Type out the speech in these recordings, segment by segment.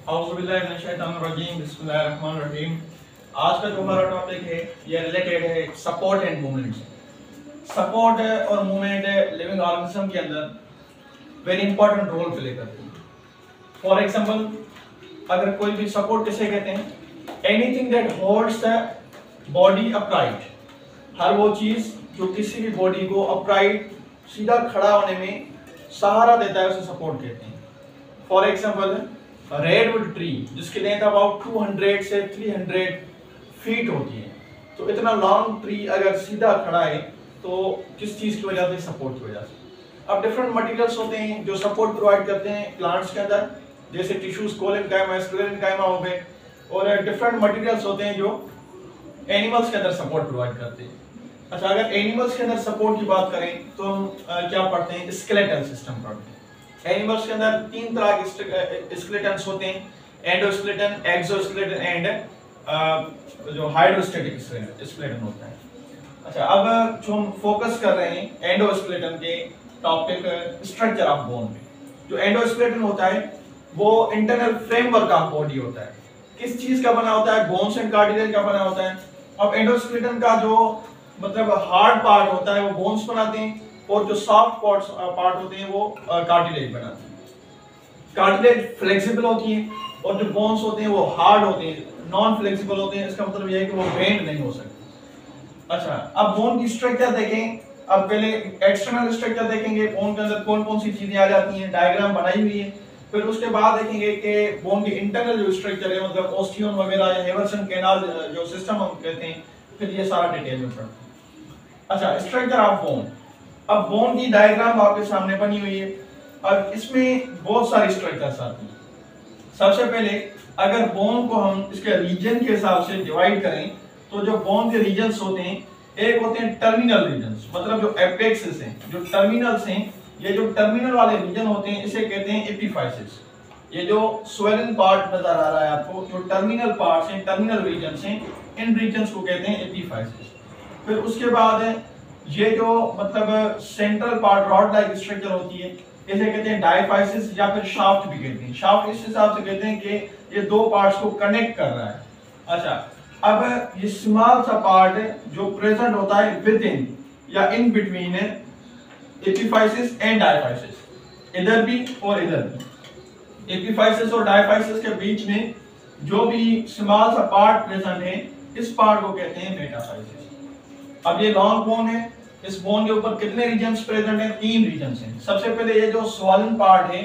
बिस्मिल्लाहिर्रहमानिर्रहीम। आज का जो हमारा टॉपिक है ये रिलेटेड है सपोर्ट एंड मूवमेंट से। सपोर्ट और मूवमेंट लिविंग ऑर्गेनिज्म के अंदर वेरी इंपॉर्टेंट रोल प्ले करती है। फॉर एग्जांपल, अगर कोई भी सपोर्ट किसे कहते हैं, anything that holds the body upright, हर वो चीज जो किसी भी बॉडी को अपराइट सीधा खड़ा होने में सहारा देता है उसे सपोर्ट कहते हैं। फॉर एग्जांपल, रेडवुड ट्री जिसकी लेंथ अबाउट 200 से 300 फीट होती है, तो इतना लॉन्ग ट्री अगर सीधा खड़ा है तो किस चीज की वजह से? सपोर्ट की वजह से। अब डिफरेंट मटेरियल्स होते हैं जो सपोर्ट प्रोवाइड करते हैं प्लांट्स के अंदर, जैसे टिश्यूज कोलेनकाइमा, स्क्लेरेनकाइमा हो गए, और डिफरेंट मटेरियल्स होते हैं जो एनिमल्स के अंदर सपोर्ट प्रोवाइड करते हैं। अच्छा, अगर एनिमल्स के अंदर सपोर्ट की बात करें तो हम क्या पढ़ते हैं? स्केलेटल सिस्टम पढ़ते हैं। एनिमल्स के अंदर 3 तरह के स्केलेटन्स होते हैं, एंडोस्केलेटन, एक्सोस्केलेटन एंड जो हाइड्रोस्टेटिक स्केलेटन होता है। अच्छा, अब जो हम फोकस कर रहे हैं एंडोस्केलेटन के टॉपिक स्ट्रक्चर ऑफ बोन पे। जो एंडोस्केलेटन होता है वो इंटरनल फ्रेमवर्क ऑफ बॉडी होता है। किस चीज का बना होता है? बोन्स एंड कार्टिलेज का बना होता है। अब एंडोस्केलेटन का जो मतलब हार्ड पार्ट होता है वो बोन्स बनाते हैं, और जो सॉफ्ट पार्ट होते हैं वो कार्टिलेज बनाते हैं। कार्टिलेज फ्लेक्सिबल होती है और जो बोन्स होते हैं वो हार्ड होते हैं, नॉन फ्लेक्सिबल होते हैं। इसका मतलब यह है कि वो बेंड नहीं हो सकते। अच्छा, अब बोन की स्ट्रक्चर देखें। अब पहले एक्सटर्नल स्ट्रक्चर देखेंगे, बोन के अंदर कौन कौन सी चीजें आ जाती हैं, डायग्राम बनाई हुई है। फिर उसके बाद देखेंगे कि बोन के इंटरनल जो स्ट्रक्चर है, मतलब ओस्टियन वगैरह या हेवरसन कैनाल जो सिस्टम हम कहते हैं, फिर ये सारा डिटेल में पढ़ते हैं। अच्छा, स्ट्रक्चर ऑफ बोन। अब बोन की डायग्राम आपके सामने बनी हुई है। अब इसमें बहुत सारी स्ट्रक्चर्स आती हैं। सबसे पहले अगर बोन को हम इसके रीजन के हिसाब से डिवाइड करें तो जो बोन के रीजन्स होते हैं, एक होते हैं टर्मिनल रीजन्स, मतलब जो एपेक्सेस हैं, जो टर्मिनल्स हैं, ये जो टर्मिनल वाले रीजन होते हैं इसे कहते हैं एपिफाइसिस। ये जो स्वेलन पार्ट नजर आ रहा है आपको, जो टर्मिनल पार्ट्स हैं, टर्मिनल रीजन्स हैं, इन रीजन्स को कहते हैं एपिफाइसिस। फिर उसके बाद ये जो मतलब central part rod like structure होती है, इसे कहते हैं डायफाइसिस या फिर शाफ्ट भी कहते हैं। शाफ्ट इस हिसाब से कहते हैं कि ये दो पार्ट्स को कनेक्ट कर रहा है। अच्छा, अब ये स्मॉल सा पार्ट जो प्रेजेंट होता है विद इन या in between epiphysis and diaphysis, इधर भी और इधर भी, एपिफाइसिस और डायफाइसिस के बीच में जो भी स्मॉल सा पार्ट प्रेजेंट है, इस पार्ट को कहते हैं मेटाफाइसिस। अब ये लॉन्ग बोन है, इस बोन के ऊपर कितने रीजन्स प्रेजेंट हैं? 3 रीजन्स हैं। सबसे पहले ये जो स्वॉलन पार्ट है,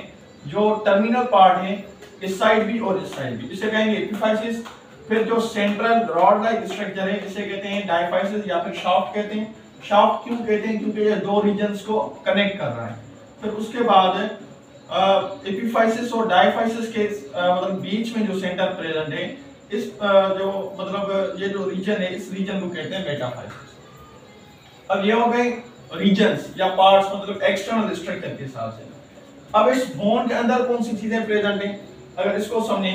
जो टर्मिनल पार्ट है, इस साइड भी और इस साइड भी, इसे कहेंगे एपिफाइसिस। फिर जो सेंट्रल रॉड लाइक स्ट्रक्चर है, इसे कहते हैं डायफाइसिस या फिर शाफ्ट कहते हैं। शाफ्ट क्यों कहते हैं? क्योंकि ये दो रीजन्स को कनेक्ट कर रहा है। फिर उसके बाद एपिफाइसिस और डायफाइसिस के मतलब बीच में जो सेंटर प्रेजेंट है, इस जो मतलब ये जो रीजन है, इस रीजन को कहते हैं मेटाफाइसिस। अब ये हो गए रीजन्स या पार्ट्स, मतलब एक्सटर्नल स्ट्रक्चर के हिसाब से। अब इस बोन के अंदर कौन सी चीजें प्रेजेंट हैं, अगर इसको समझे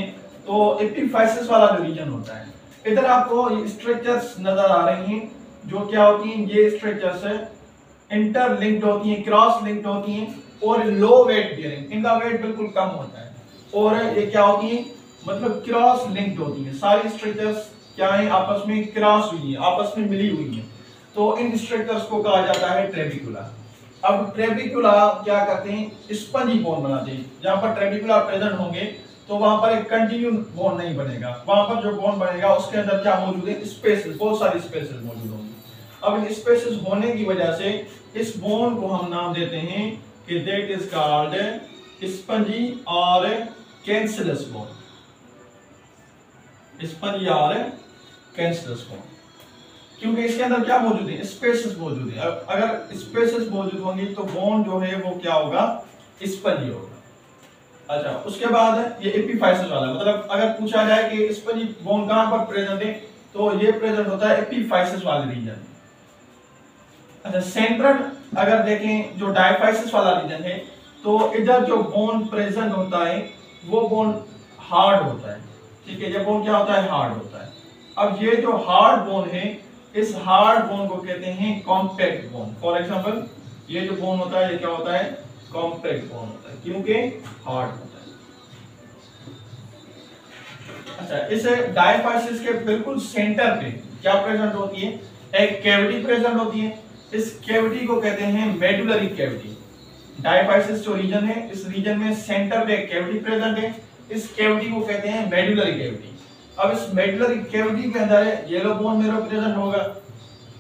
तो एपिफाइसिस वाला जो रीजन होता है, इधर आपको ये स्ट्रक्चर्स नजर आ रही हैं, जो क्या होती हैं? ये स्ट्रक्चर्स इंटरलिंक्ड होती हैं, क्रॉस लिंक्ड होती हैं, और लो वेट बियरिंग, इनका वेट बिल्कुल कम होता है। और ये क्या होती हैं? मतलब क्रॉस लिंक्ड होती हैं। सारी स्ट्रक्चर्स क्या है? आपस में क्रॉस हुई है, आपस में मिली हुई है। तो इन स्ट्रक्चर्स को कहा जाता है ट्रेबिकुला। अब ट्रेबिकुला क्या करते हैं? स्पंजी बोन बनाते हैं। जहां पर ट्रेबिकुला प्रेजेंट होंगे तो वहां पर एक कंटिन्यू बोन नहीं बनेगा। वहां पर जो बोन बनेगा उसके अंदर क्या मौजूद है? स्पेसेस, बहुत सारी स्पेसेस मौजूद होंगी। अब इन स्पेसेस होने की वजह से इस बोन को हम नाम देते हैं कि दैट इज कॉल्ड स्पंजी और कैंसरस बोन। स्पंजी और कैंसरस बोन, क्योंकि इसके अंदर क्या मौजूद है? स्पेसेस मौजूद है। अगर स्पेसेस मौजूद होंगी तो बोन जो है वो क्या होगा? स्पंजी होगा। अच्छा, उसके बाद ये एपिफाइसिस वाला, मतलब अगर पूछा जाए कि स्पंजी बोन कहां पर प्रेजेंट है, तो ये प्रेजेंट होता है एपिफाइसिस वाले रीजन। अच्छा, सेंट्रल अगर देखें जो डायफाइसिस वाला रीजन है, तो इधर जो बोन प्रेजेंट होता है वो बोन हार्ड होता है। ठीक है, ये बोन क्या होता है? हार्ड होता है। अब ये जो हार्ड बोन है, इस हार्ड बोन को कहते हैं कॉम्पैक्ट बोन। फॉर एग्जांपल, ये जो बोन होता है ये क्या होता है? कॉम्पैक्ट बोन होता है, क्योंकि हार्ड होता है। अच्छा, इस डायफाइसिस के बिल्कुल सेंटर पे क्या प्रेजेंट होती है? एक कैविटी प्रेजेंट होती है। इस कैविटी को कहते हैं मेडुलरी कैविटी। डायफाइसिस जो रीजन है, इस रीजन में सेंटर पे एक कैविटी प्रेजेंट है। इस कैविटी को कहते हैं मेडुलरी कैविटी। अब इस मेडुलरी कैविटी के अंदर येलो बोन मैरो प्रेजेंट होगा।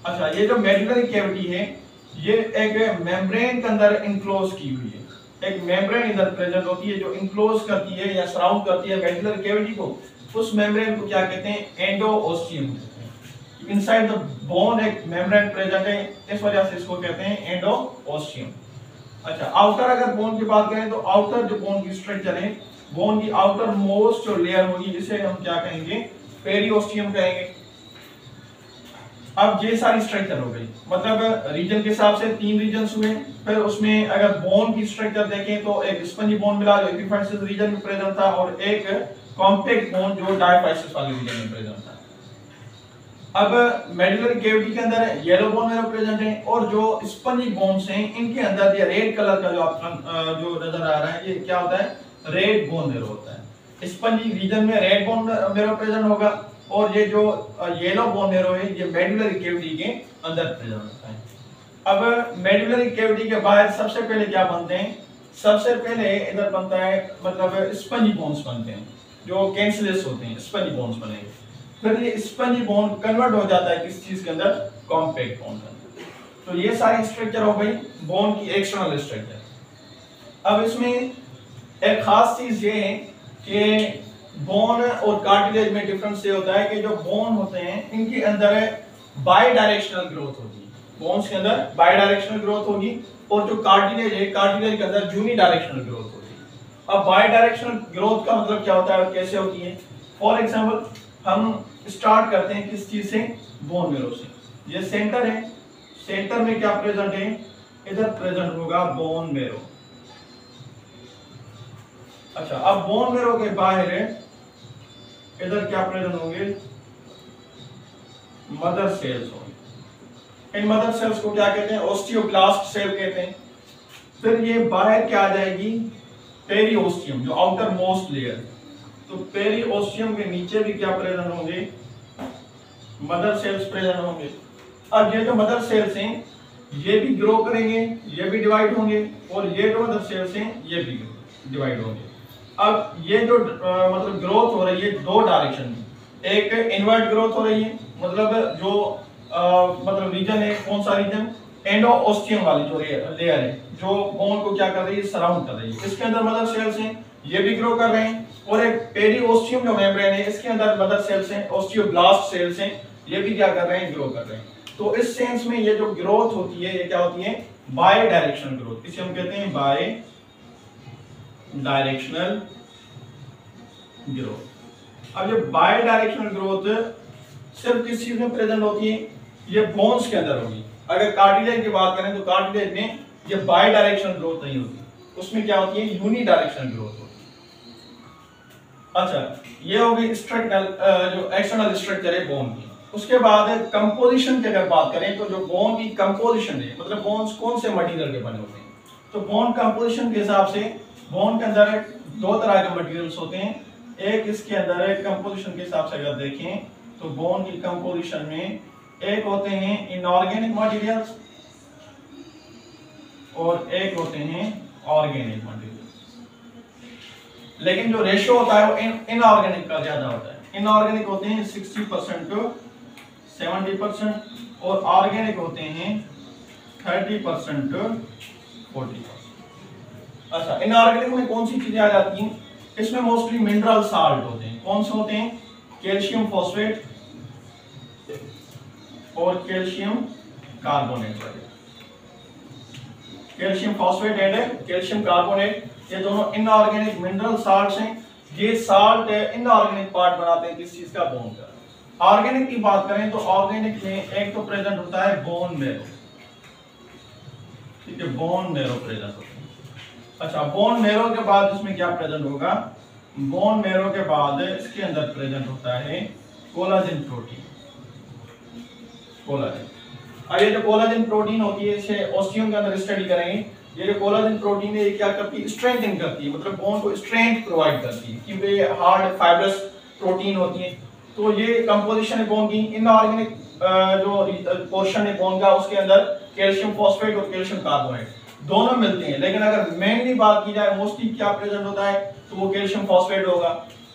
अच्छा, ये जो मेडुलरी कैविटी है ये एक मेम्ब्रेन के अंदर इनक्लोज की हुई है। एक मेम्ब्रेन इधर प्रेजेंट होती है जो इनक्लोज करती है या सराउंड करती है मेडुलरी कैविटी को। उस मेम्ब्रेन को क्या कहते हैं? एंडोओस्टियम कहते हैं। इनसाइड द बोन एक मेम्ब्रेन प्रेजेंट है, इस वजह से इसको कहते हैं एंडोओस्टियम। अच्छा, आउटर अगर बोन की बात करें तो आउटर जो बोन की स्ट्रक्चर है, बोन की आउटर मोस्ट जो लेयर होगी जिसे हम क्या कहेंगे? पेरिओस्टियम कहेंगे। अब ये सारी स्ट्रक्चर हो गई, मतलब रीजन के हिसाब से 3 रीजन्स हुए। फिर उसमें अगर बोन की स्ट्रक्चर देखें तो एक स्पंजी बोन मिला जो एपिफाइसिस रीजन में प्रेजेंट था और एक कॉम्पैक्ट बोन जो डायफाइसिस वाले रीजन में प्रेजेंट था। अब मेडुलरी कैविटी के अंदर येलो बोन मैरो प्रेजेंट है और जो स्पंजी बोन्स हैं इनके अंदर ये रेड कलर का जो नजर आ रहा है ये क्या होता है? रेड बोन मैरो होता है। स्पंजी रीजन में रेड बोन मैरो प्रेजेंट होगा और ये जो येलो बोन मैरो है ये मेडुलरी कैविटी के अंदर प्रेजेंट होता है। अब मेडुलरी कैविटी के बाहर सबसे पहले क्या बनते हैं? सबसे पहले इधर बनता है मतलब स्पंजी बोन्स बनते हैं जो कैंसलेस होते हैं, स्पंजी बोन्स बनेंगे। फिर ये स्पंजी बोन कन्वर्ट हो जाता है किस चीज के अंदर? कॉम्पैक्ट बोन के अंदर। तो ये सारी स्ट्रक्चर हो गई बोन की एक्सटर्नल स्ट्रक्चर। अब इसमें एक खास चीज ये है कि बोन और कार्टिलेज में डिफरेंस ये होता है कि जो बोन होते हैं इनके अंदर बाई डायरेक्शनल ग्रोथ होगी। बोन्स के अंदर बाई डायरेक्शनल ग्रोथ होगी और जो कार्टिलेज है, कार्टिलेज के अंदर यूनी डायरेक्शनल ग्रोथ होगी। अब बाई डायरेक्शनल ग्रोथ का मतलब क्या होता है और कैसे होती है? फॉर एग्जाम्पल हम स्टार्ट करते हैं किस चीज से? बोन मैरो से। ये सेंटर है, सेंटर में क्या प्रेजेंट है? इधर प्रेजेंट होगा बोन मैरो। अच्छा, अब बोन मैरो के बाहर इधर क्या प्रेजेंट होंगे? मदर सेल्स होंगे। इन मदर सेल्स को क्या कहते हैं? ओस्टियोब्लास्ट सेल कहते हैं। फिर ये बाहर क्या आ जाएगी? पेरिओस्टियम, जो आउटर मोस्ट लेयर। तो पेरिओस्टियम के नीचे भी क्या प्रेजेंट होंगे? मदर सेल्स प्रेजेंट होंगे। अब ये जो मदर सेल्स हैं ये भी ग्रो करेंगे, ये भी डिवाइड होंगे और ये जो मदर सेल्स हैं ये भी डिवाइड होंगे। अब ये जो मतलब ग्रोथ हो रही है 2 डायरेक्शन में, एक इनवर्ट ग्रोथ हो रही है, मतलब जो मतलब रीजन है, कौन सा रीजन? एंडोओस्टियम वाली जो लेयर है जो बोन को क्या कर रही है? सराउंड कर रही है। इसके अंदर मदर सेल्स हैं, ये भी ग्रो कर रहे हैं। और एक पेरिओस्टियम जो मेम्ब्रेन है इसके अंदर मदर सेल्स हैं, ओस्टियोब्लास्ट सेल्स हैं, ये भी क्या कर रहे हैं? ग्रो कर रहे हैं। तो इस सेंस में ये जो ग्रोथ होती है ये क्या होती है? Bidirectional growth. इसे हम कहते हैं बाय डायरेक्शनल ग्रोथ। अब ये बाय डायरेक्शनल ग्रोथ सिर्फ किस चीज में प्रेजेंट होती है? ये बोन्स के अंदर होगी। अगर कार्टिलेज की बात करें तो कार्टिलेज में ये बाय डायरेक्शनल ग्रोथ नहीं होती, उसमें क्या होती है? यूनी डायरेक्शनल ग्रोथ होती है। अच्छा, ये होगी स्ट्रक्चरल जो एक्सटर्नल स्ट्रक्चर है बोन की। उसके बाद कंपोजिशन की अगर बात करें तो जो बोन की कंपोजिशन है, मतलब बोन्स कौन से मटेरियल के बने होते हैं, तो बोन कंपोजिशन के हिसाब से बोन के अंदर 2 तरह के मटेरियल्स होते हैं। एक इसके अंदर कंपोजिशन के हिसाब से अगर देखें तो बोन की कंपोजिशन में एक होते हैं इनऑर्गेनिक मटेरियल्स और एक होते हैं ऑर्गेनिक मटेरियल्स। लेकिन जो रेशियो होता है वो इनऑर्गेनिक का ज्यादा होता है। इनऑर्गेनिक होते हैं 60% टू 70% और ऑर्गेनिक होते हैं 30% टू 40%। अच्छा, इनऑर्गेनिक में कौन सी चीजें आ जाती हैं? इसमें मोस्टली मिनरल साल्ट होते हैं। कौन से होते हैं? कैल्शियम फॉस्फेट और calcium carbonate. Calcium phosphate and calcium carbonate, ये दोनों इनऑर्गेनिक मिनरल साल्ट्स हैं। ये साल्ट इनऑर्गेनिक पार्ट बनाते हैं किस चीज का? बोन का। ऑर्गेनिक की बात करें तो ऑर्गेनिक में एक तो प्रेजेंट होता है बोन मैरो, ठीक है, बोन मैरो प्रेजेंट होता है। अच्छा, बोन मैरो के बाद इसमें क्या प्रेजेंट होगा? बोन मैरो के बाद इसके अंदर प्रेजेंट होता है कोलाजन प्रोटीन। कोलाजन, अब ये जो कोलाजन प्रोटीन होती है इसे ऑस्टियम के अंदर स्टडी करेंगे। ये जो कोलाजन प्रोटीन है ये क्या करती है? स्ट्रेंथनिंग करती है, मतलब बोन को स्ट्रेंथ प्रोवाइड करती है क्योंकि ये हार्ड फाइब्रस प्रोटीन होती है। तो ये कंपोजिशन है बोन की। इनऑर्गेनिक जो पोर्शन है बोन का, उसके अंदर कैल्शियम फॉस्फेट और कैल्शियम कार्बोनेट दोनों मिलते हैं। लेकिन अगर मेनली बात की जाए मोस्टली क्या प्रेजेंट होता है, तो वो कैल्शियम फॉस्फेट होगा।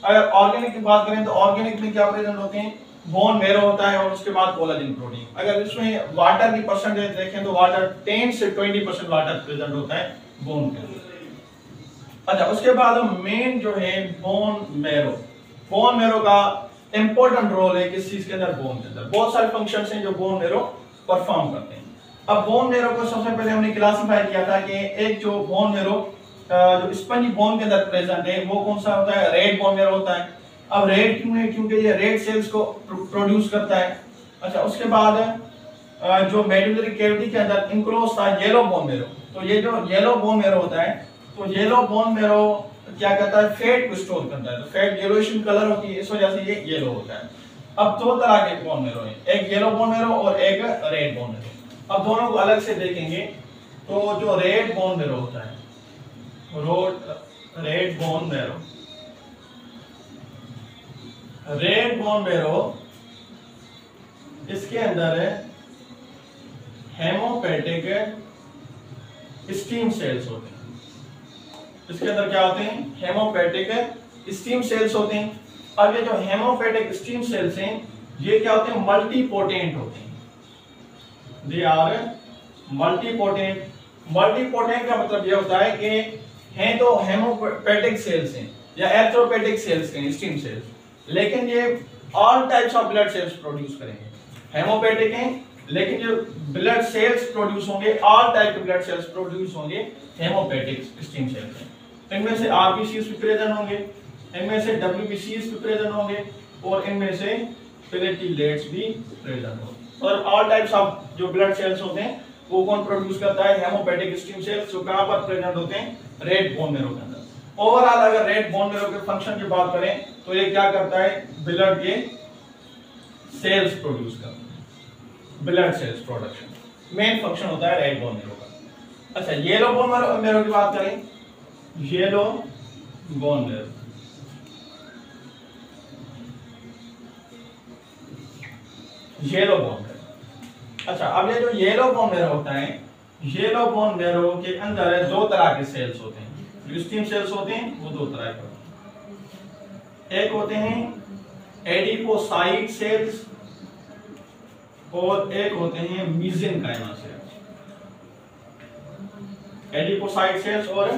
अगर ऑर्गेनिक की बात करें तो ऑर्गेनिक में क्या प्रेजेंट होते हैं, बोन मेरो होता है और उसके बाद कोलाजन प्रोटीन। अगर इसमें वाटर की परसेंटेज देखें तो वाटर 10 से 20% वाटर प्रेजेंट होता है बोन के अंदर। अच्छा, उसके बाद मेन जो है बोन मेरो। बोन मेरो का इंपॉर्टेंट रोल है किस चीज के अंदर, बोन के अंदर। बहुत सारे फंक्शंस हैं जो बोन मेरो परफॉर्म करते हैं। अब बोन मेरो को सबसे पहले हमने क्लासिफाई किया था कि एक जो बोन मेरो जो स्पंजी बोन के अंदर प्रेजेंट है वो कौन सा होता है, रेड बोन मेरो होता है। अब रेड क्यों है, क्योंकि ये रेड सेल्स को प्रोड्यूस करता है। अच्छा, उसके बाद जो मेडुलरी कैविटी के अंदर इनक्लोज था येलो बोन मेरो। तो ये जो येलो बोन मेरो होता है, तो येलो बोन मेरो क्या करता है, फैट को स्टोर करता है। तो फैट येलोइश कलर होती है, इस वजह से ये येलो होता है। अब दो तरह के बोन मेरो है, एक येलो बोन मेरो और एक रेड बोन मेरो। अब दोनों को अलग से देखेंगे तो जो रेड बोन मेरो होता है, red bone marrow, red bone marrow इसके अंदर है हेमोपेटिक स्टीम सेल्स होते हैं। इसके अंदर क्या होते हैं, हेमोपेटिक स्टीम सेल्स होते हैं। अब ये जो हेमोपेटिक स्टीम सेल्स हैं ये क्या होते हैं, मल्टीपोटेंट होते हैं। They are multipotent. मल्टीपोटेंट का मतलब ये होता है कि हैं तो हेमोपेटिक सेल्स हैं या एरिथ्रोपेटिक सेल्स हैं, स्टीम सेल्स, लेकिन ये all types of blood cells produce करेंगे। हेमोपेटिक हैं लेकिन जो ब्लड सेल्स प्रोड्यूस होंगे, ऑल टाइप के ब्लड सेल्स प्रोड्यूस होंगे हेमोपेटिक स्टीम सेल्स हैं। इनमें से आरबीसीज भी प्रेजेंट होंगे, इनमें से डब्ल्यूबीसीज भी प्रेजेंट होंगे और इनमें से प्लेटलेट्स भी प्रेजेंट होंगे। और ऑल टाइप्स ऑफ जो ब्लड सेल्स होते हैं वो कौन प्रोड्यूस करता है, हेमोपेटिक स्टीम सेल्स, जो कहां पर प्रेजेंट होते हैं, रेड बोन मेरो के अंदर। ओवरऑल अगर रेड बोन मेरो के फंक्शन की बात करें तो ये क्या करता है, ब्लड के सेल्स प्रोड्यूस करता है, blood cells production main function होता है रेड बोन मेरो का। अच्छा, येलो बोन मेरो की बात करें, yellow bone marrow, yellow bone marrow. अच्छा, अब ये जो येलो बोन मेरो होता है, येलो बोन मेरो के अंदर दो तरह के सेल्स होते हैं। जो स्टीम सेल्स होते हैं वो दो तरह के होते हैं। एक होते हैं एडिपोसाइट सेल्स और एक होते हैं मेसेनकाइमा सेल्स। एडिपोसाइट सेल्स और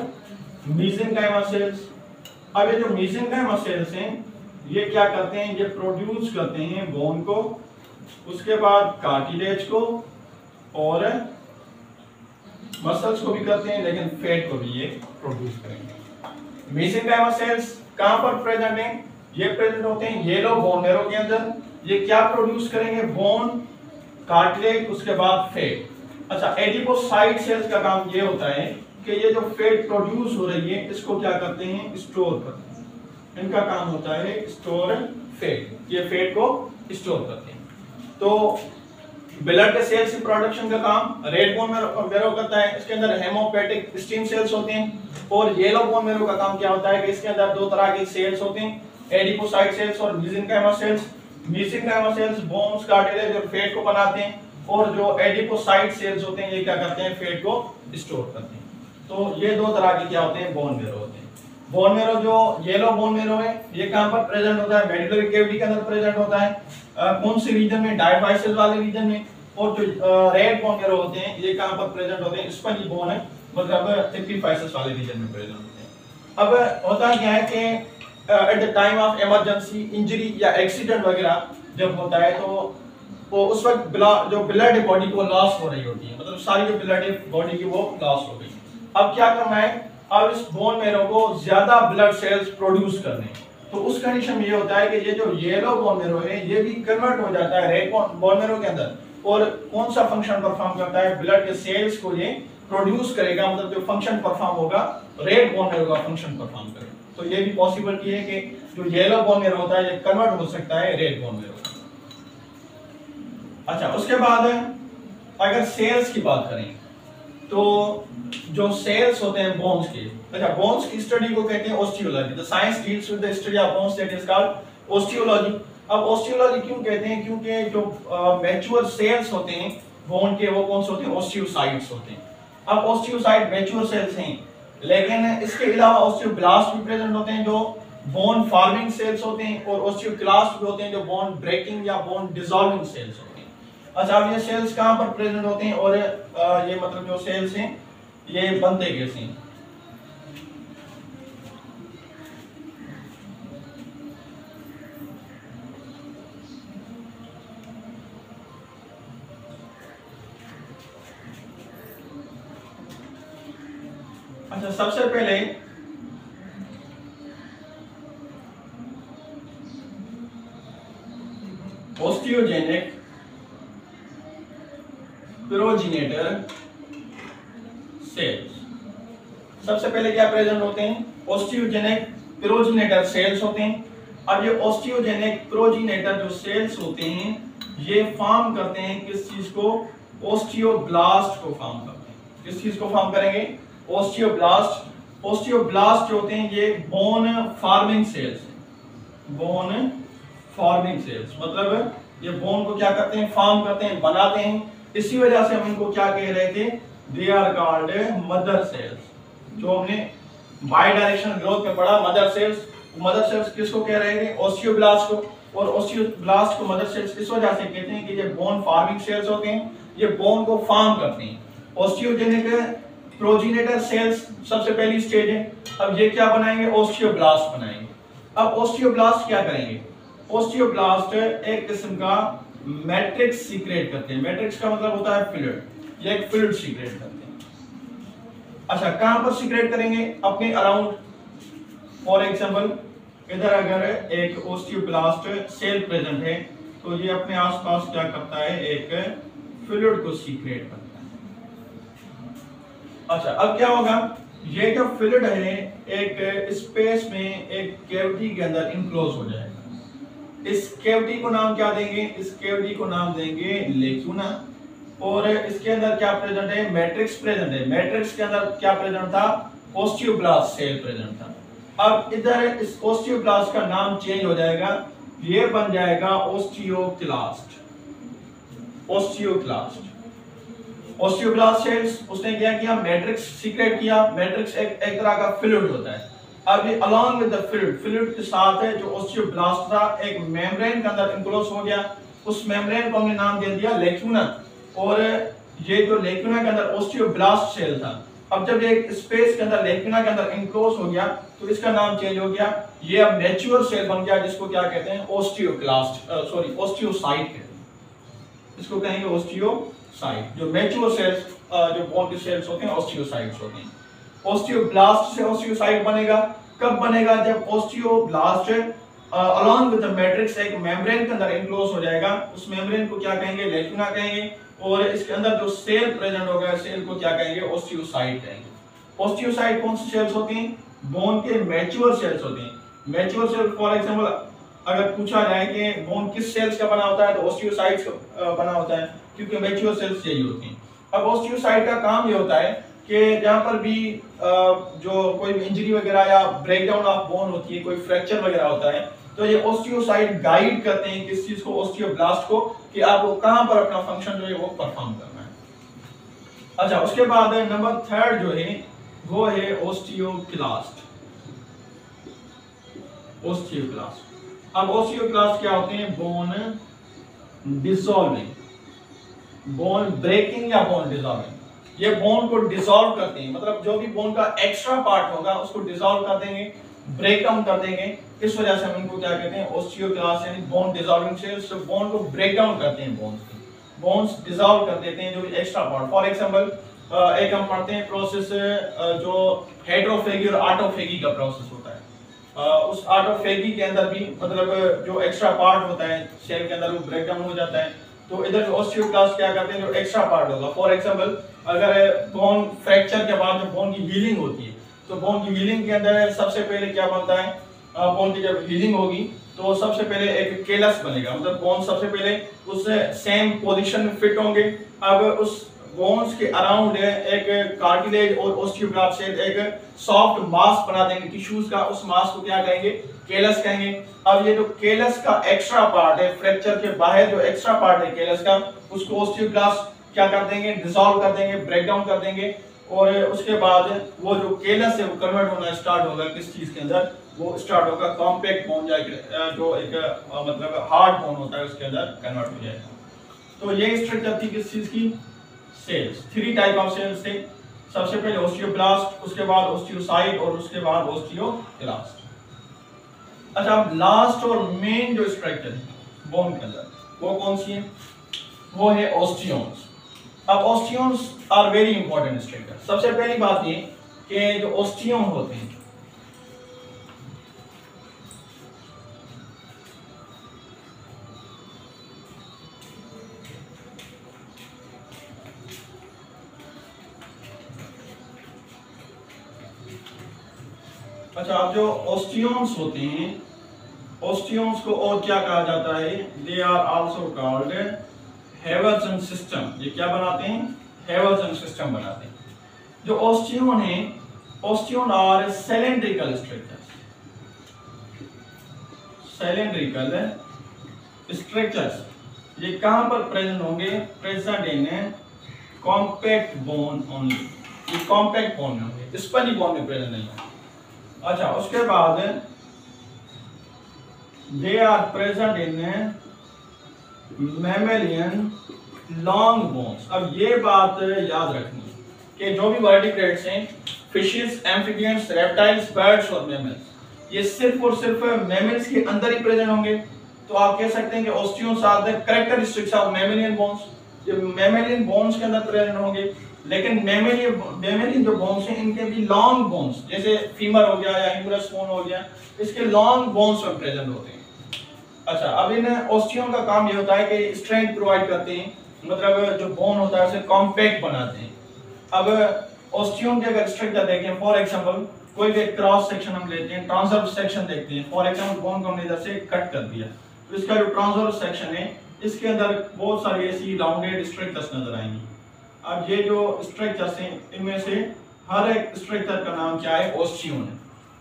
मेसेनकाइमा सेल्स। अब ये जो मेसेनकाइमा सेल्स हैं ये क्या करते हैं, ये प्रोड्यूस करते हैं बोन को, उसके बाद कार्टिलेज को और मसल्स को भी करते हैं, लेकिन फैट को भी ये प्रोड्यूस करेंगे। मेसेनकाइमा सेल्स कहां पर प्रेजेंट हैं, ये प्रेजेंट होते हैं येलो बोन मेरो के अंदर। ये क्या प्रोड्यूस करेंगे, बोन, कार्टिलेज, उसके बाद फैट। अच्छा, एडिपोसाइट सेल्स का काम ये होता है कि ये जो फैट प्रोड्यूस हो रही है इसको क्या करते हैं, स्टोर करते हैं। इनका काम होता है स्टोर फैट, ये फैट को स्टोर करते हैं। तो ब्लड के सेल्स की प्रोडक्शन का काम रेड बोन मेरो करता है। इसके अंदर हेमोपेटिक स्टीम सेल्स होते हैं। और येलो बोन मेरो का काम क्या होता है कि इसके अंदर दो तरह के सेल्स होते हैं, एडिपोसाइट सेल्स और मेसेनकाइमा सेल्स। मेसेनकाइमा सेल्स बोन्स, कार्टिलेज और फैट को बनाते हैं, और जो एडिपोसाइट सेल्स होते हैं ये क्या करते हैं, फैट को स्टोर करते हैं। तो ये दो तरह के क्या होते हैं, बोन मेरो होते हैं। बोन मेरो जो येलो बोन मेरो है ये कहां पर प्रेजेंट होता है, मेडुलरी कैविटी के अंदर प्रेजेंट होता है। कौन सी रीजन में, डायफाइसिस वाले रीजन में। और जो रेड बोन मेरो होते हैं ये कहां पर प्रेजेंट होते हैं, स्पंजी बोन है मतलब एपिफाइसिस वाले रीजन में प्रेजेंट होते हैं। अब होता क्या है कि at the time of emergency, injury या एक्सीडेंट वगैरह जब होता है तो उस वक्त जो ब्लड है बॉडी को लॉस हो रही होती है, मतलब सारी जो ब्लड है बॉडी की वो लॉस हो गई। अब क्या करना है, अब इस बोन मेरो को ज्यादा ब्लड सेल्स प्रोड्यूस करने हैं। तो उस कंडीशन में ये होता है कि ये जो येलो बोन मेरो है ये भी कन्वर्ट हो जाता है रेड बोन मेरो के अंदर। और कौन सा फंक्शन परफॉर्म करता है, ब्लड के सेल्स को ये प्रोड्यूस करेगा, मतलब जो फंक्शन परफॉर्म होगा रेड बोन मेरो का फंक्शन परफॉर्म करेगा। तो ये भी पॉसिबिलिटी है कि जो येलो बोन मेरो होता है ये कन्वर्ट हो सकता है रेड बोन मेरो। अच्छा, उसके बाद अगर सेल्स की बात करें तो जो सेल्स होते हैं बोन्स के, अच्छा बोन्स की स्टडी को कहते हैं osteology. The science deals with the study of bones that is called osteology. अब ओस्टियोलॉजी क्यों कहते हैं? क्योंकि जो मैच्योर सेल्स होते हैं बोन के, वो कौन से होते हैं? ओस्टियोसाइट्स होते हैं। अब ओस्टियोसाइट मैच्योर सेल्स हैं, लेकिन इसके अलावा ओस्टियोब्लास्ट भी प्रेजेंट होते हैं जो बोन फॉर्मिंग सेल्स होते हैं, और ओस्टियोक्लास्ट भी होते हैं जो बोन ब्रेकिंग या बोन डिसॉल्विंग सेल्स होते हैं। अच्छा, अब ये सेल्स कहाँ पर प्रेजेंट होते हैं और ये मतलब जो सेल्स हैं ये बनते कैसे हैं? अच्छा, सबसे पहले ओस्टियोजेनिक प्रोजेनिटर सेल्स, सबसे पहले क्या प्रेजेंट होते हैं? ओस्टियोजेनिक प्रोजेनिटर सेल्स होते हैं। अब ये ओस्टियोजेनिक प्रोजेनिटर जो सेल्स होते हैं ये फॉर्म करते हैं किस चीज को? ओस्टियोब्लास्ट को फॉर्म करते हैं। किस चीज को फॉर्म करेंगे? ओस्टियोब्लास्ट। ओस्टियोब्लास्ट जो होते हैं ये बोन फॉर्मिंग सेल्स हैं। बोन फॉर्मिंग सेल्स मतलब ये बोन को क्या करते हैं? फॉर्म करते हैं, बनाते हैं। इसी वजह से हम इनको क्या कह रहे थे? They are called mother cells. जो हमने बाई डायरेक्शनल ग्रोथ में पढ़ा, मदर सेल्स। मदर सेल्स किसको कह रहे थे? ओस्टियोब्लास्ट को। और ओस्टियोब्लास्ट को मदर सेल्स इस वजह से कहते हैं कि ये बोन फॉर्मिंग सेल्स होते हैं, ये बोन को फॉर्म करते हैं। ओस्टियोजेनिक प्रोजेनिटर सेल्स सबसे पहली स्टेज है। अब ये क्या बनाएंगे? ओस्टियोब्लास्ट बनाएंगे। अब ओस्टियोब्लास्ट क्या करेंगे? ओस्टियोब्लास्ट एक किस्म का मैट्रिक्स सीक्रेट करते हैं। मैट्रिक्स का मतलब होता है फ्लूइड। ये एक फ्लूइड सीक्रेट करते हैं। अच्छा, कहां पर सीक्रेट करेंगे? अपने अराउंड। फॉर एग्जांपल इधर अगर एक ओस्टियोब्लास्ट सेल प्रेजेंट है तो ये अपने आसपास क्या करता है? एक फ्लूइड को सीक्रेट करता है। अच्छा, अब क्या होगा? ये जो फ्लूइड है एक स्पेस में एक कैविटी के अंदर इनक्लोज हो जाएगा। इस कैविटी को नाम क्या देंगे? इस कैविटी को नाम देंगे लेक्यूना। और इसके अंदर क्या प्रेजेंट है? मैट्रिक्स प्रेजेंट है। मैट्रिक्स के अंदर क्या प्रेजेंट था? ओस्टियोब्लास्ट सेल प्रेजेंट था। अब इधर इस ओस्टियोब्लास्ट का नाम चेंज हो जाएगा, ये बन जाएगा ओस्टियोक्लास्ट। ओस्टियोक्लास्ट। ओस्टियोब्लास्ट सेल्स उसने क्या किया? मैट्रिक्स सीक्रेट किया। मैट्रिक्स एक तरह का फ्लूइड होता है। अब ये अलोंग विद द फ्लूइड के साथ है जो ओस्टियोब्लास्ट था एक मेम्ब्रेन के अंदर इनक्लोज हो गया। उस मेम्ब्रेन को हमने नाम दे दिया लेक्यूना। और ये जो लेक्यूना के अंदर ओस्टियोब्लास्ट सेल था, अब जब ये स्पेस के अंदर लेक्यूना के अंदर इनक्लोज हो गया तो इसका नाम चेंज हो गया। ये अब मैच्योर सेल बन गया जिसको क्या कहते हैं? ओस्टियोक्लास्ट ओस्टियोसाइट कहते हैं। इसको कहेंगे ओस्टियोसाइट। जो मैच्योर सेल्स जो बोन के सेल्स होते हैं ओस्टियोसाइट्स होते हैं। ओस्टियोब्लास्ट से ओस्टियोसाइट बनेगा। कब बनेगा? जब osteoblast along with the matrix एक मेम्ब्रेन के अंदर इनक्लोज हो जाएगा। उस मेम्ब्रेन को क्या कहेंगे? लेक्यूना कहेंगे। और इसके अंदर जो सेल प्रेजेंट होगा सेल को क्या कहेंगे? ओस्टियोसाइट कहेंगे। ओस्टियोसाइट कौन सी सेल्स होती हैं? बोन के मैच्योर सेल्स होते हैं। मैच्योर सेल फॉर एग्जांपल अगर पूछा जाए कि बोन किस सेल्स का बना होता है तो ओस्टियोसाइट्स का बना होता है, क्योंकि मैच्योर सेल्स यही होती हैं। अब ओस्टियोसाइट का काम ये होता है कि जहां पर भी जो कोई भी इंजरी वगैरह या ब्रेकडाउन ऑफ बोन होती है, कोई फ्रैक्चर वगैरह होता है, तो ये ओस्टियोसाइट गाइड करते हैं किस चीज को? ओस्टियोब्लास्ट को, कि आपको कहां पर अपना फंक्शन जो है वो परफॉर्म करना है। अच्छा, उसके बाद नंबर थर्ड जो है वो है ओस्टियोक्लास्ट। ओस्टियोक्लास्ट। अब ओस्टियोक्लास्ट क्या होते हैं? बोन डिसॉल्विंग, बोन ब्रेकिंग या बोन डिसॉल्विंग। ये बोन को डिसॉल्व करते हैं, मतलब जो भी बोन का एक्स्ट्रा पार्ट होगा उसको डिसॉल्व कर देंगे, ब्रेक डाउन कर देंगे। इस वजह से हम इनको क्या कहते हैं? ओस्टियोक्लास्ट यानी बोन डिसॉल्विंग सेल्स। जो बोन को ब्रेक डाउन करते हैं, बोन्स डिसॉल्व कर देते हैं जो भी एक्स्ट्रा पार्ट। फॉर एग्जांपल एक हम पढ़ते हैं प्रोसेस जो हेटेरोफेगी और ऑटोफेगी का प्रोसेस होता है। उस ऑटोफेगी के अंदर भी मतलब जो एक्स्ट्रा पार्ट होता है सेल के अंदर वो ब्रेक डाउन हो जाता है। तो इधर जो ओस्टियोक्लास्ट क्या करते हैं? जो एक्स्ट्रा पार्ट होगा, फॉर एग्जांपल अगर बोन फ्रैक्चर के बाद जो बोन की हीलिंग होती है तो बोन की हीलिंग के अंदर सबसे पहले क्या बनता है? बोन की जब हीलिंग होगी तो सबसे पहले एक केलस बनेगा, मतलब बोन सबसे पहले उस सेम पोजीशन में फिट होंगे। अब उस बोन्स के अराउंड एक कार्टिलेज और ओस्टियोब्लास्ट सेल एक सॉफ्ट मास बना देंगे टिश्यूज का। उस मास को क्या कहेंगे? केलस कहेंगे। अब ये जो केलस का एक्स्ट्रा पार्ट है, फ्रैक्चर के बाहर जो एक्स्ट्रा पार्ट है केलस का, उसको ओस्टियोब्लास्ट क्या कर देंगे, डिसॉल्व कर देंगे, ब्रेक डाउन कर देंगे, और उसके बाद वो जो केलस है वो कन्वर्ट होना स्टार्ट होगा किस चीज के अंदर, वो स्टार्ट होगा कॉम्पैक्ट बोन, जो एक मतलब हार्ड बोन होता है उसके अंदर कन्वर्ट हो जाएगा। तो ये स्ट्रक्चर थी किस चीज की, सेल्स। 3 टाइप ऑफ सेल्स थे, सबसे पहले ओस्टियोब्लास्ट, उसके बाद ओस्टियोसाइट और उसके बाद ओस्टियोक्लास्ट। अच्छा, अब लास्ट और मेन जो स्ट्रक्चर है बोन के अंदर वो कौन सी है, वो है ओस्टियोन्स। अब ओस्टियोन्स आर वेरी इंपॉर्टेंट स्ट्रक्चर। सबसे पहली बात ये कि जो ओस्टियोन होते हैं, अच्छा अब जो ओस्टियोन्स होते हैं, ओस्टियोन्स को और क्या कहा जाता है, they are also called Haversian system. ये क्या बनाते हैं, हैवर्सन सिस्टम बनाते हैं। जो ओस्टियोन है, osteon are cylindrical structures, cylindrical structures. ये कहां पर प्रेजेंट होंगे, present in compact bone only. ये कॉम्पैक्ट बोन में होंगे, स्पंजी बोन में प्रेजेंट नहीं है। अच्छा, उसके बाद they are present in mammalian long bones. अब ये बात याद रखनी है कि जो भी वर्टिब्रेट्स हैं, फिशेस, एम्फिबियंस, रेप्टाइल्स, बर्ड्स और मैमल्स, ये सिर्फ और सिर्फ मैमल्स के अंदर ही प्रेजेंट होंगे। तो आप कह सकते हैं कि osteons are the characteristics of mammalian bones. ये मैमेलियन बोन्स के अंदर प्रेजेंट होंगे, लेकिन मैमेलियन जो बोन्स हैं इनके भी लॉन्ग बोन्स, जैसे फीमर हो गया या ह्यूमरस बोन हो गया, इसके लॉन्ग बोन्स में प्रेजेंट होते हैं। अच्छा, अब इन ओस्टियोन का काम ये होता है कि स्ट्रेंथ प्रोवाइड करते हैं, मतलब जो बोन होता है उसे कॉम्पैक्ट बनाते हैं। अब ओस्टियोन के अगर स्ट्रक्चर देखें, फॉर एग्जांपल कोई भी क्रॉस सेक्शन हम लेते हैं, ट्रांसवर्स सेक्शन देखते हैं। फॉर एग्जांपल बोन को हमने इधर से कट कर दिया, तो इसका जो ट्रांसवर्स सेक्शन है इसके अंदर बहुत सारी ऐसी राउंडेड स्ट्रक्चर्स नजर आएंगी। अब ये जो स्ट्रक्चर्स हैं इनमें से हर एक स्ट्रक्चर का नाम क्या है, ओस्टियोन है।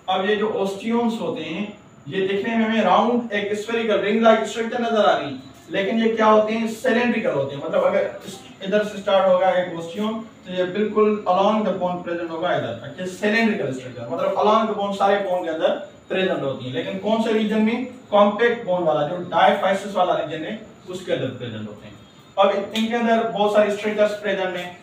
अब ये जो ओस्टियोन्स होते हैं ये दिखने में हमें राउंड एक स्फेरिकल रिंग लाइक स्ट्रक्चर नजर आ रही है, लेकिन ये क्या होते हैं, सिलेंड्रिकल होते हैं। मतलब अगर इधर से स्टार्ट होगा एक ओस्टियोन तो ये बिल्कुल अलोंग द बोन प्रेजेंट होगा इधर तक। ये सिलेंड्रिकल स्ट्रक्चर, मतलब अलोंग द बोन सारे बोन के अंदर प्रेजेंट होती है, लेकिन कौन से रीजन में, कॉम्पैक्ट बोन वाला जो डायफाइसिस वाला रीजन है उसके अंदर प्रेजेंट होते हैं। अब इनके अंदर बहुत सारी स्ट्रक्चर्स प्रेजेंट हैं।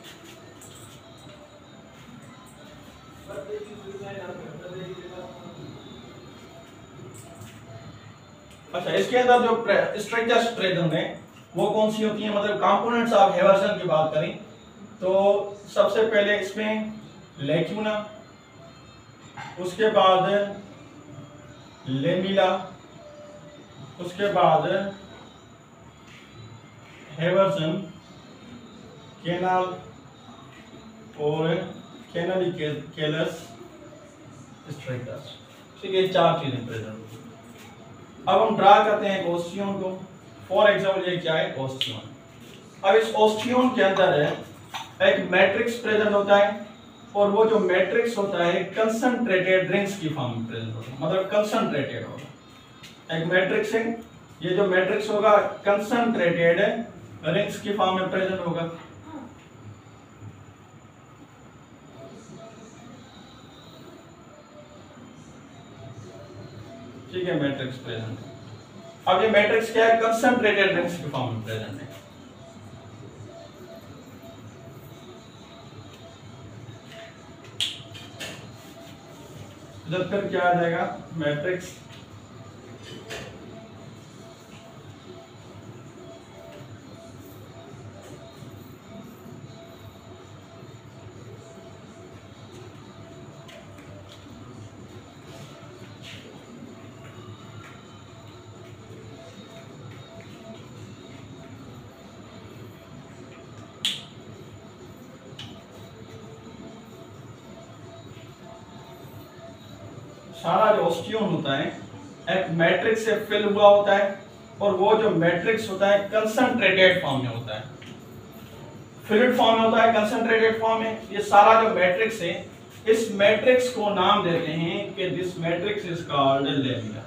अच्छा, इसके अंदर जो स्ट्रक्चर्स प्रेजेंट हैं वो कौन सी होती हैं, मतलब कंपोनेंट्स ऑफ हैवर्सन की बात करें तो सबसे पहले इसमें लैक्यूना, उसके बाद लेमिला, उसके बाद हैवर्सन, केनाल और कैनालिकेलस स्ट्रक्चर्स। ठीक है, 4 चीजें प्रेजेंट। अब हम ड्रा करते हैं ओस्टियोन को। फॉर एग्जांपल ये क्या है, ओस्टियोन। अब इस ओस्टियोन के अंदर है एक मैट्रिक्स प्रेजेंट होता है, और वो जो मैट्रिक्स होता है कंसंट्रेटेड रिंग्स की फॉर्म में प्रेजेंट होता है, मतलब कंसंट्रेटेड होगा। एक मैट्रिक्स है, ये जो मैट्रिक्स होगा कंसंट्रेटेड रिंग्स की फॉर्म में प्रेजेंट होगा। ठीक है, मैट्रिक्स प्रेजेंट है। अब ये मैट्रिक्स क्या है, कंसंट्रेटेड रिंग्स की फॉर्म में प्रेजेंट है। जब फिर क्या आ जाएगा, मैट्रिक्स सारा जो ओस्टियोन होता है एक मैट्रिक्स से फिल हुआ होता है, और वो जो मैट्रिक्स होता है कंसंट्रेटेड फॉर्म में होता है, फिल्ड फॉर्म में होता है, कंसंट्रेटेड फॉर्म में। ये सारा जो मैट्रिक्स है, इस मैट्रिक्स को नाम देते हैं कि this matrix is called lamina.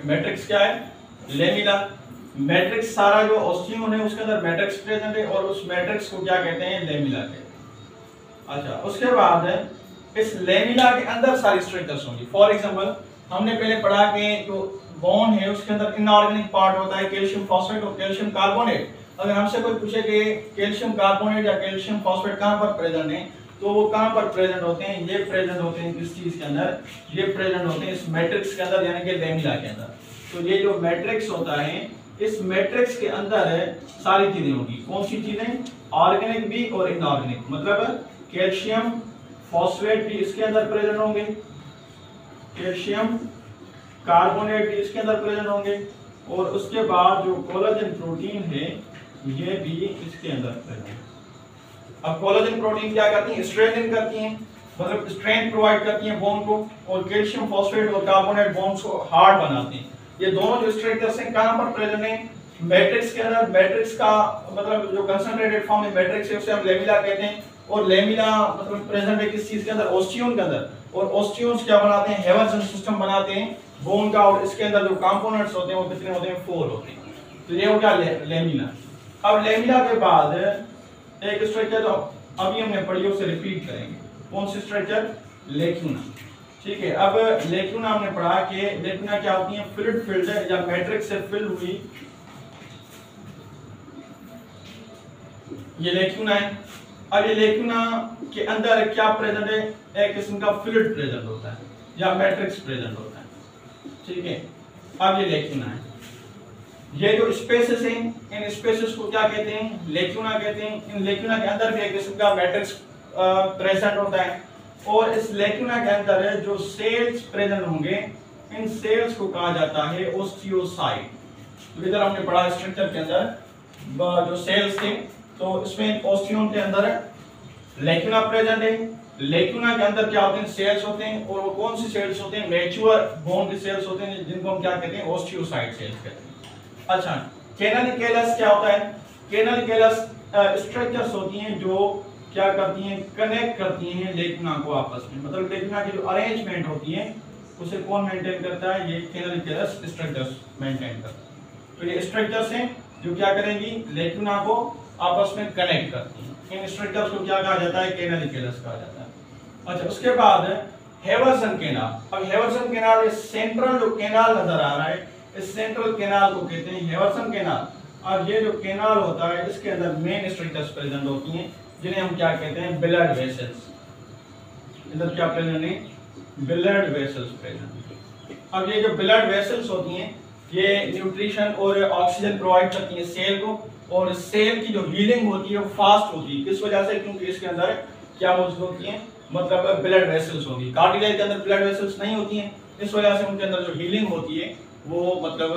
Matrix क्या है? लेमिला। मैट्रिक्स सारा जो ओस्टियन है उसके अंदर मैट्रिक्स प्रेजेंट है और उस मैट्रिक्स को क्या कहते हैं? लेमिला कहते हैं। अच्छा, उसके बाद इस लेमिला के अंदर सारी स्ट्रक्चर्स होंगी। फॉर एग्जांपल हमने पहले पढ़ा कि जो बॉन्ड है उसके अंदर इनऑर्गेनिक पार्ट होता है कैल्शियम फॉस्फेट और कैल्शियम कार्बोनेट। अगर हमसे कोई पूछे कि कैल्शियम कार्बोनेट या कैल्शियम फॉस्फेट कहां पर प्रेजेंट है, तो वो कहां पर प्रेजेंट होते हैं? ये प्रेजेंट होते हैं किस चीज के अंदर? ये प्रेजेंट होते हैं इस मैट्रिक्स के अंदर, यानी कि लेमिला के अंदर। तो ये जो मैट्रिक्स होता है, इस मैट्रिक्स के अंदर सारी चीजें होंगी। कौन सी चीजें? ऑर्गेनिक भी और इनऑर्गेनिक, मतलब कैल्शियम फॉस्फेट भी इसके अंदर प्रेजेंट होंगे, कैल्शियम कार्बोनेट भी इसके अंदर प्रेजेंट होंगे, और उसके बाद जो कोलाजन प्रोटीन है ये भी इसके अंदर प्रेजेंट है। अब कोलाजन प्रोटीन क्या करती हैं? स्ट्रेंथन करती हैं, मतलब स्ट्रेंथ प्रोवाइड करती हैं बोन को, और कैल्शियम फॉस्फेट और कार्बोनेट बोन्स को हार्ड बनाते हैं। ये दोनों जो स्ट्रक्चर्स हैं कहां पर प्रेजेंट हैं? मैट्रिक्स के अंदर। मैट्रिक्स का मतलब जो कंसंट्रेटेड फॉर्म है मैट्रिक्स है उसे हम लेमिला कहते हैं, और लेमिला मतलब प्रेजेंट है किस चीज के अंदर? ओस्टियन के अंदर। और ओस्टियंस क्या बनाते हैं? हेवर्सन सिस्टम बनाते हैं बोन का, और इसके अंदर जो कंपोनेंट्स होते हैं वो कितने होते हैं? 4 होते हैं। तो ये हो गया लेमिला। अब लेमिला के बाद एक स्ट्रक्चर जो अभी हमने पढ़ी उसे रिपीट करेंगे। कौन सी स्ट्रक्चर? लेक्यूना। ठीक है, अब लेक्यूना हमने पढ़ा कि लेक्यूना क्या होती है? फ्लूइड फिल्ड या मैट्रिक्स से फिल हुई ये लेक्यूना है। अब ये लेक्यूना के अंदर क्या प्रेजेंट है? एक किस्म का फ्लूइड प्रेजेंट होता है या मैट्रिक्स प्रेजेंट होता है। ठीक है, अब ये लेक्यूना है। ये जो स्पेसेस हैं, इन स्पेसेस को क्या कहते हैं? लेक्यूना कहते हैं। इन लेक्यूना के अंदर भी एक किस्म का मैट्रिक्स प्रेजेंट होता है, और इस लेक्यूना के अंदर जो सेल्स प्रेजेंट होंगे, इन सेल्स को कहा जाता है ओस्टियोसाइट। तो इधर हमने पढ़ा स्ट्रक्चर के अंदर जो सेल्स थे, तो इसमें ओस्टियन के अंदर लेक्यूना प्रेजेंट है। लेक्यूना के अंदर क्या होते हैं? सेल्स होते हैं, और वो कौन सी सेल्स होते हैं? मैच्योर बोन के सेल्स होते हैं, जिनको हम क्या कहते हैं? ओस्टियोसाइट सेल्स कहते हैं। अच्छा, कैनालिकेलस क्या होता है? कैनालिकेलस स्ट्रक्चर्स होती हैं जो क्या करती हैं? कनेक्ट करती हैं लेक्यूना को आपस में, मतलब लेक्यूना की जो अरेंजमेंट होती है उसे कौन मेंटेन करता है? ये कैनालिकेलस स्ट्रक्चर्स मेंटेन करता है। तो ये स्ट्रक्चर्स हैं जो क्या करेंगी? लेक्यूना को आपस में कनेक्ट करती हैं। इन स्ट्रक्चर्स को क्या कहा जाता है? कैनालिकेलस कहा जाता है। अच्छा, उसके बाद हेवर्सन कैनाल। अब हेवर्सन कैनाल सेंट्रल जो कैनाल नजर आ रहा है, इस सेंट्रल कैनाल को कहते हैं हेवर्सन कैनाल। और ये जो कैनाल होता है इसके अंदर मेन स्ट्रक्चर्स प्रेजेंट होती हैं, जिन्हें हम क्या कहते हैं? Blood vessels. इधर क्या प्रेजेंट है? Blood vessels present. अब ये जो ब्लड वेसल्स होती हैं ये न्यूट्रिशन और ऑक्सीजन प्रोवाइड करती हैं सेल को, और सेल की जो हीलिंग होती है वो फास्ट होती है। किस वजह से? क्योंकि इसके अंदर क्या मौजूद होती हैं? मतलब ब्लड वेसल्स होती है। कार्टिलेज के अंदर ब्लड वेसल्स नहीं होती हैं, इस वजह से उनके अंदर जो हीलिंग होती है वो मतलब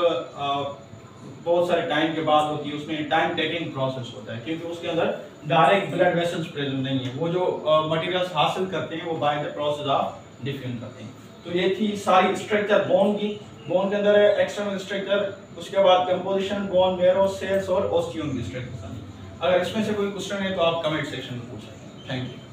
बहुत सारे टाइम के बाद होती है। उसमें टाइम टेकिंग प्रोसेस होता है, क्योंकि उसके अंदर डायरेक्ट ब्लड वेसल्स प्रेजेंट नहीं है। वो जो मटेरियल्स हासिल करते हैं वो by the process of diffusion करते हैं। तो ये थी सारी स्ट्रक्चर बोन की। बोन के अंदर एक्सटर्नल स्ट्रक्चर, उसके बाद कंपोजिशन, बोन मैरो, सेल्स और ओस्टियन की स्ट्रक्चर। अगर इसमें से कोई क्वेश्चन है तो आप कमेंट सेक्शन में पूछ सकते हैं। Thank you.